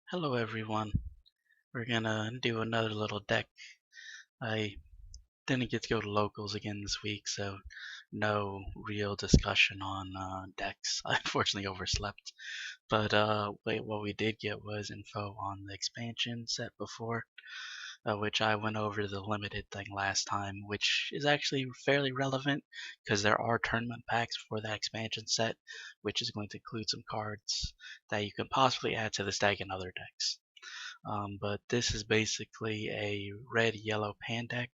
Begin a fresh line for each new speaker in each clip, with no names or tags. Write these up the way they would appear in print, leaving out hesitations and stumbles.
Hello everyone. We're gonna do another little deck. I didn't get to go to locals again this week, so no real discussion on decks. I unfortunately overslept. But what we did get was info on the expansion set before, which I went over the limited thing last time, which is actually fairly relevant because there are tournament packs for that expansion set, which is going to include some cards that you can possibly add to this deck in other decks. But this is basically a red-yellow pan deck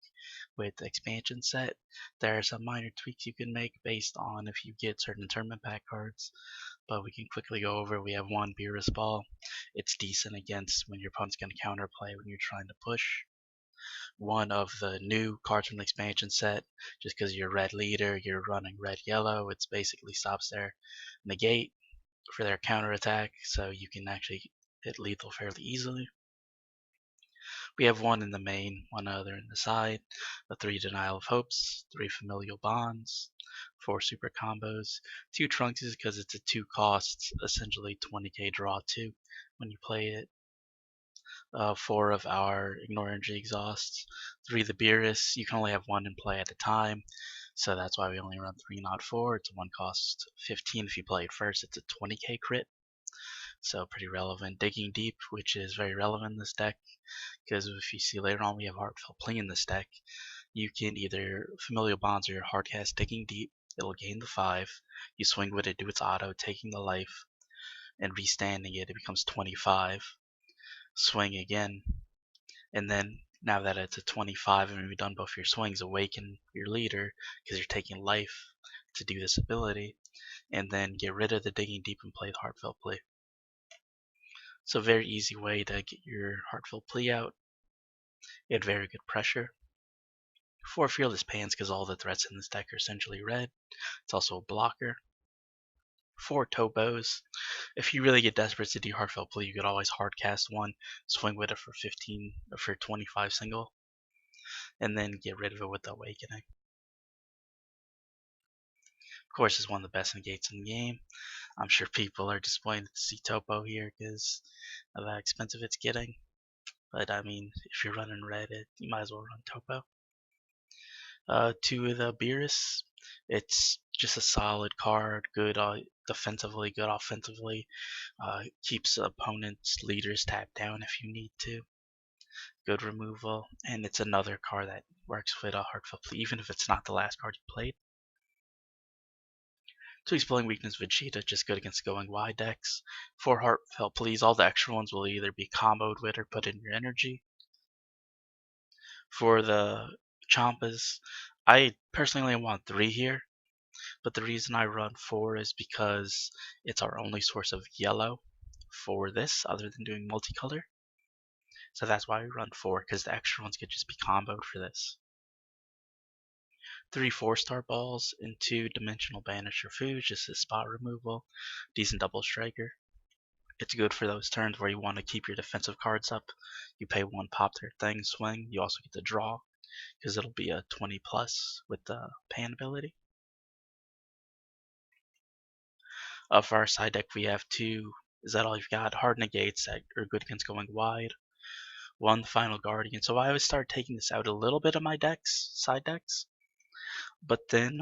with expansion set. There are some minor tweaks you can make based on if you get certain tournament pack cards, but we can quickly go over. We have one Beerus Ball. It's decent against when your opponent's going to counterplay when you're trying to push. One of the new cards from the expansion set, just because you're red leader, you're running red-yellow, it basically stops their negate for their counterattack, so you can actually hit lethal fairly easily. We have one in the main, one other in the side, the 3 Denial of Hopes, 3 Familial Bonds, 4 Super Combos, 2 Trunks because it's a 2 costs, essentially 20k draw 2 when you play it. 4 of our Ignore Energy Exhausts, 3 the Beerus. You can only have 1 in play at a time, so that's why we only run 3, not 4. It's 1 cost 15 if you play it first. It's a 20k crit, so pretty relevant. Digging Deep, which is very relevant in this deck, because if you see later on we have Heartfelt Plea in this deck. You can either Familial Bonds or your Hardcast Digging Deep. It'll gain the 5. You swing with it, do its auto, taking the life, and restanding it. It becomes 25. Swing again, and then now that it's a 25 and you've done both your swings, awaken your leader because you're taking life to do this ability, and then get rid of the Digging Deep and play the Heartfelt Plea. So a very easy way to get your Heartfelt Plea out. You had very good pressure. 4 Fearless Pans because all the threats in this deck are essentially red. It's also a blocker. 4 Tobos. If you really get desperate to do Heartfelt Plea, you could always hardcast one, swing with it for 15 or for 25 single, and then get rid of it with the Awakening. Of course, it's one of the best negates in the game. I'm sure people are disappointed to see Topo here because of how expensive it's getting. But I mean, if you're running red, you might as well run Topo. 2 of the Beerus. It's just a solid card, good defensively, good offensively. Keeps opponents' leaders tapped down if you need to. Good removal, and it's another card that works with a Heartfelt Plea, even if it's not the last card you played. 2 Exploring Weakness Vegeta, just good against going wide decks. 4 Heartfelt Pleas, all the extra ones will either be comboed with or put in your energy. For the Champas, I personally only want 3 here, but the reason I run 4 is because it's our only source of yellow for this, other than doing multicolor. So that's why we run 4, because the extra ones could just be comboed for this. 3 4-star balls and 2 Dimensional Banisher Food, just a spot removal, decent double striker. It's good for those turns where you want to keep your defensive cards up. You pay 1, pop their thing, swing. You also get the draw, because it'll be a 20 plus with the pan ability. For our side deck, we have 2. Is that all you've got? Hard negates that are good against going wide. 1 Final Guardian. So I always start taking this out a little bit of my decks, side decks. But then,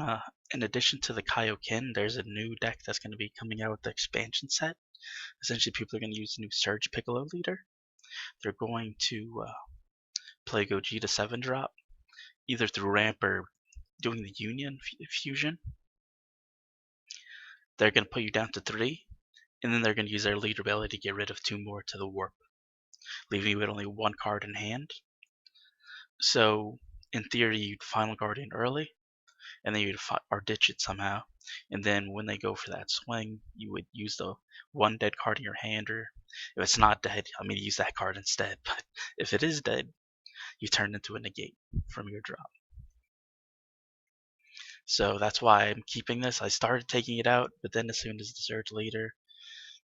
in addition to the Kaioken, there's a new deck that's going to be coming out with the expansion set. Essentially, people are going to use the new Surge Piccolo leader. They're going to play Gogeta 7-drop, either through ramp or doing the Union fusion. They're going to put you down to 3, and then they're going to use their leader ability to get rid of 2 more to the warp, leaving you with only 1 card in hand. So, in theory, you'd Final Guardian early, and then you'd or ditch it somehow. And then when they go for that swing, you would use the 1 dead card in your hand, or if it's not dead, I mean, use that card instead. But if it is dead, you turn into a negate from your drop. So that's why I'm keeping this. I started taking it out, but then as soon as the Surge Leader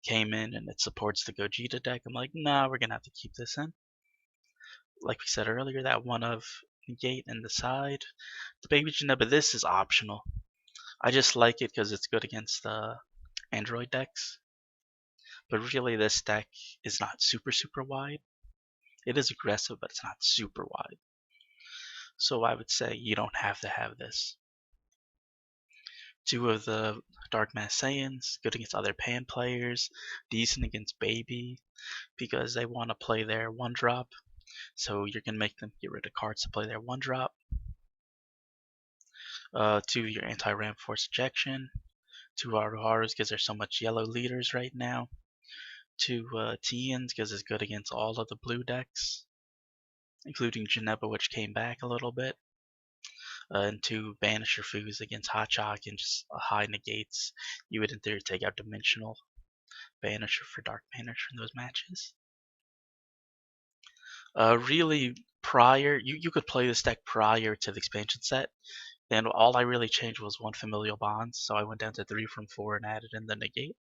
came in and it supports the Gogeta deck, I'm like, nah, we're going to have to keep this in. Like we said earlier, that 1 of negate in the side. The Baby Vegeta, but this is optional. I just like it because it's good against the Android decks. But really, this deck is not super wide. It is aggressive, but it's not super wide. So I would say you don't have to have this. Two of the Dark Mass Saiyans, good against other Pan players, decent against Baby, because they want to play their 1-drop. So you're going to make them get rid of cards to play their 1-drop. Two, your anti-ramp force ejection. Two Haruharus because there's so much yellow leaders right now. Two Tians because it's good against all of the blue decks, including Geneva, which came back a little bit. And two Banisher Foos against Hotchok and just high negates. You would in theory take out Dimensional Banisher for Dark Banisher in those matches. Really, prior, you could play this deck prior to the expansion set. And all I really changed was one Familial Bonds, so I went down to 3 from 4 and added in the negate.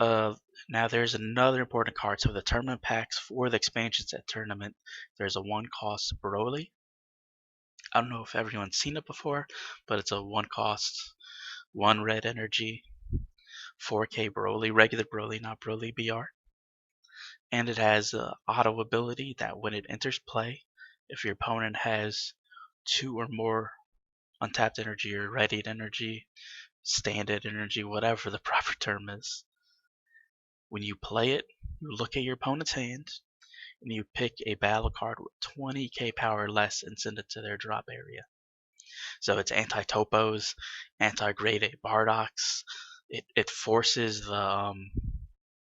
Now there's another important card. So the tournament packs for the expansion set tournament, there's a 1-cost Broly. I don't know if everyone's seen it before, but it's a 1-cost, 1 red energy, 4K Broly, regular Broly, not Broly BR. And it has an auto ability that when it enters play, if your opponent has 2 or more untapped energy or readied energy, standard energy, whatever the proper term is, when you play it, you look at your opponent's hand, and you pick a battle card with 20k power or less and send it to their drop area. So it's anti-topos, anti-grade A Bardox. It forces the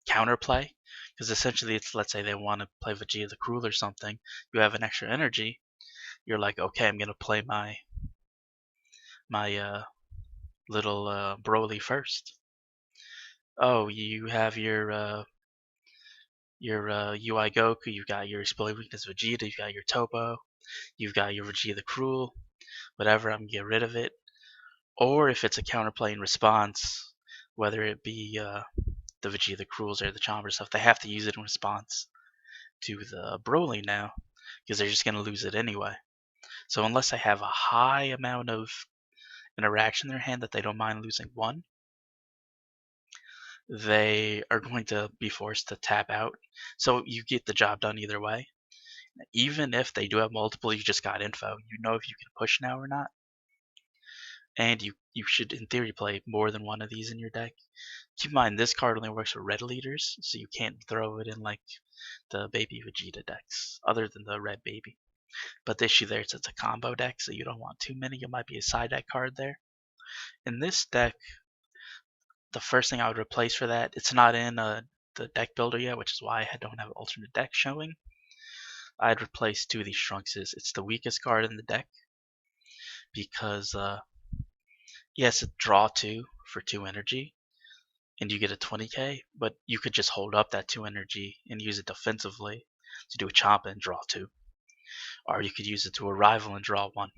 counterplay, because essentially it's, let's say they want to play Vegeta the Cruel or something, you have an extra energy, you're like, okay, I'm going to play my little Broly first. Oh, you have your UI Goku, you've got your Exploding Weakness Vegeta, you've got your Topo, you've got your Vegeta the Cruel, whatever, I'm going to get rid of it. Or if it's a counterplay in response, whether it be the Vegeta the Cruels or the Chomper stuff, they have to use it in response to the Broly now, because they're just going to lose it anyway. So unless they have a high amount of interaction in their hand that they don't mind losing one, they are going to be forced to tap out. So you get the job done either way. Even if they do have multiple, you just got info. You know if you can push now or not. And you should, in theory, play more than one of these in your deck. Keep in mind, this card only works for red leaders, so you can't throw it in like the Baby Vegeta decks, other than the red Baby. But the issue there is it's a combo deck, so you don't want too many. It might be a side deck card there. In this deck, the first thing I would replace for that, it's not in the deck builder yet, which is why I don't have an alternate deck showing. I'd replace 2 of these Trunkses. It's the weakest card in the deck because yes, it draw 2 for 2 energy, and you get a 20k, but you could just hold up that 2 energy and use it defensively to do a chomp and draw 2. Or you could use it to a rival and draw 1.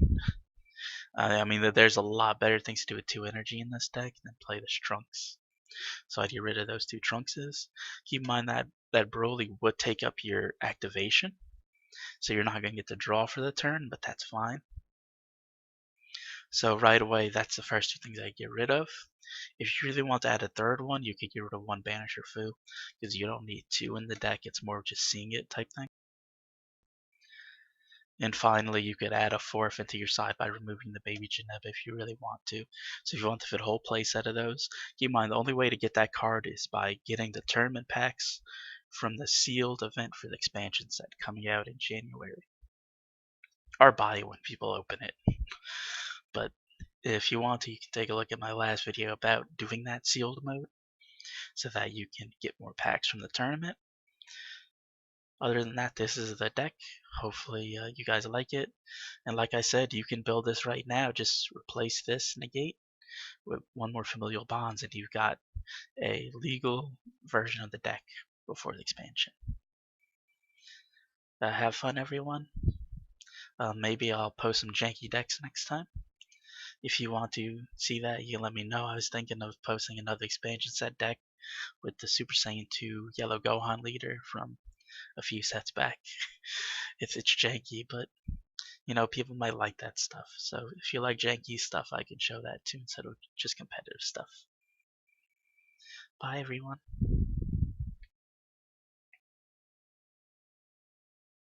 I mean, there's a lot better things to do with 2 energy in this deck than play the Trunks. So I'd get rid of those 2 Trunkses. Keep in mind that Broly would take up your activation, so you're not going to get to draw for the turn, but that's fine. So right away, that's the first 2 things I get rid of. If you really want to add a third one, you could get rid of 1 Banisher Fu, because you don't need 2 in the deck. It's more just seeing it type thing. And finally, you could add a 4th into your side by removing the Baby Geneva if you really want to. So if you want to fit a whole playset of those, keep in mind the only way to get that card is by getting the tournament packs from the sealed event for the expansion set coming out in January. Or buy it when people open it. But if you want to, you can take a look at my last video about doing that sealed mode so that you can get more packs from the tournament. Other than that, this is the deck. Hopefully you guys like it. And like I said, you can build this right now. Just replace this negate with 1 more Familial Bonds, and you've got a legal version of the deck before the expansion. Have fun, everyone. Maybe I'll post some janky decks next time. If you want to see that, you can let me know. I was thinking of posting another expansion set deck with the Super Saiyan 2 Yellow Gohan leader from a few sets back. It's janky, but you know, people might like that stuff. So if you like janky stuff, I can show that too instead of just competitive stuff. Bye, everyone.